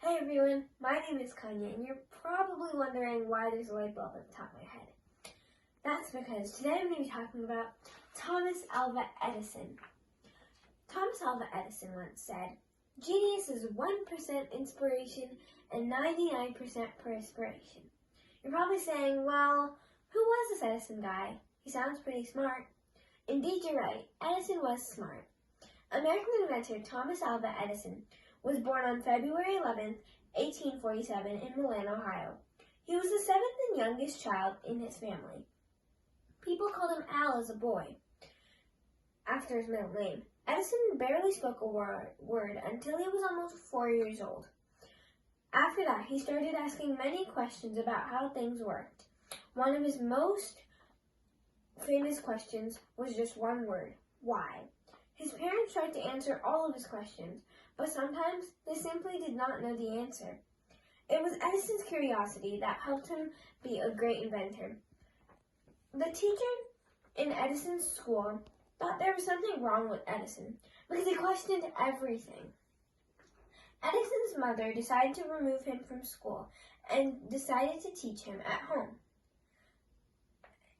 Hey everyone, my name is Kanya, and you're probably wondering why there's a light bulb at the top of my head. That's because today I'm going to be talking about Thomas Alva Edison. Thomas Alva Edison once said, "Genius is 1% inspiration and 99% perspiration." You're probably saying, well, who was this Edison guy? He sounds pretty smart. Indeed, you're right. Edison was smart. American inventor Thomas Alva Edison was born on February 11, 1847 in Milan, Ohio. He was the seventh and youngest child in his family. People called him Al as a boy, after his middle name. Edison barely spoke a word until he was almost 4 years old. After that, he started asking many questions about how things worked. One of his most famous questions was just one word: why? His parents tried to answer all of his questions, but sometimes they simply did not know the answer. It was Edison's curiosity that helped him be a great inventor. The teacher in Edison's school thought there was something wrong with Edison because he questioned everything. Edison's mother decided to remove him from school and decided to teach him at home.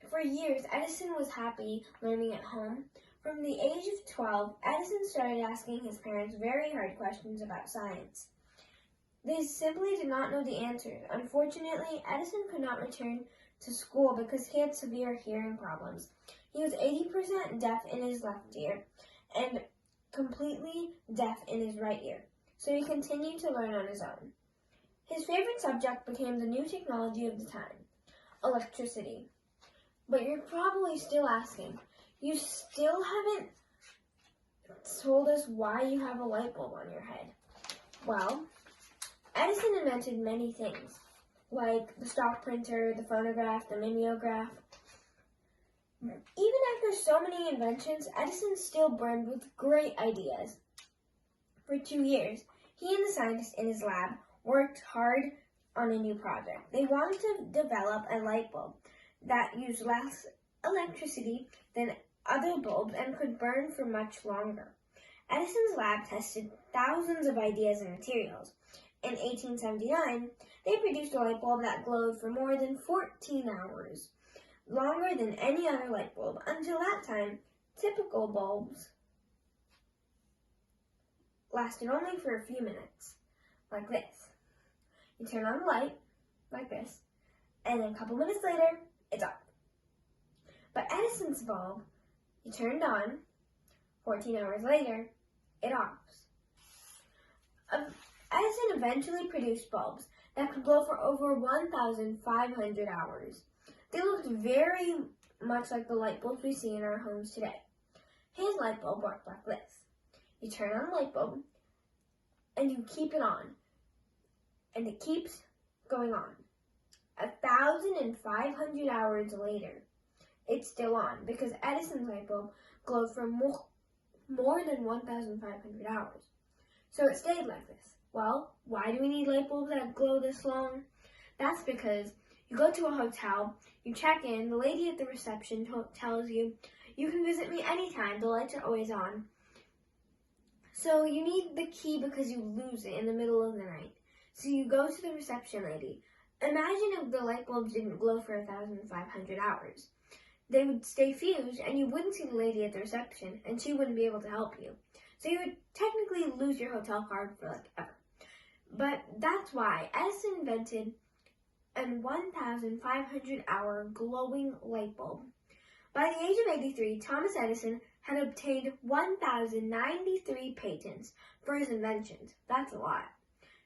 For years, Edison was happy learning at home. From the age of 12, Edison started asking his parents very hard questions about science. They simply did not know the answers. Unfortunately, Edison could not return to school because he had severe hearing problems. He was 80% deaf in his left ear and completely deaf in his right ear, so he continued to learn on his own. His favorite subject became the new technology of the time, electricity. But you're probably still asking, you still haven't told us why you have a light bulb on your head. Well, Edison invented many things, like the stock printer, the phonograph, the mimeograph. Even after so many inventions, Edison still burned with great ideas. For 2 years, he and the scientists in his lab worked hard on a new project. They wanted to develop a light bulb that used less electricity than other bulbs and could burn for much longer. Edison's lab tested thousands of ideas and materials. In 1879, they produced a light bulb that glowed for more than 14 hours, longer than any other light bulb. Until that time, typical bulbs lasted only for a few minutes, like this. You turn on the light, like this, and then a couple minutes later, it's off. But Edison's bulb, he turned on, 14 hours later, it offs. Edison eventually produced bulbs that could glow for over 1,500 hours. They looked very much like the light bulbs we see in our homes today. His light bulb worked like this. You turn on the light bulb, and you keep it on, and it keeps going on. 1,500 hours later, it's still on because Edison's light bulb glowed for more than 1,500 hours. So it stayed like this. Well, why do we need light bulbs that glow this long? That's because you go to a hotel, you check in, the lady at the reception tells you, "You can visit me anytime, the lights are always on." So you need the key because you lose it in the middle of the night. So you go to the reception lady. Imagine if the light bulbs didn't glow for 1,500 hours. They would stay fused and you wouldn't see the lady at the reception and she wouldn't be able to help you. So you would technically lose your hotel card for ever. But that's why Edison invented a 1,500 hour glowing light bulb. By the age of 83, Thomas Edison had obtained 1,093 patents for his inventions. That's a lot.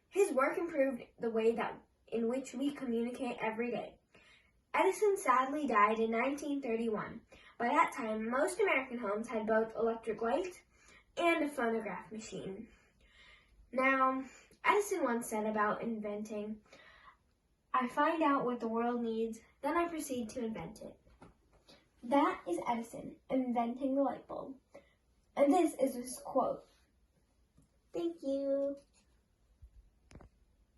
His work improved the way in which we communicate every day. Edison sadly died in 1931. By that time, most American homes had both electric lights and a phonograph machine. Now, Edison once said about inventing, "I find out what the world needs, then I proceed to invent it." That is Edison inventing the light bulb. And this is his quote. Thank you.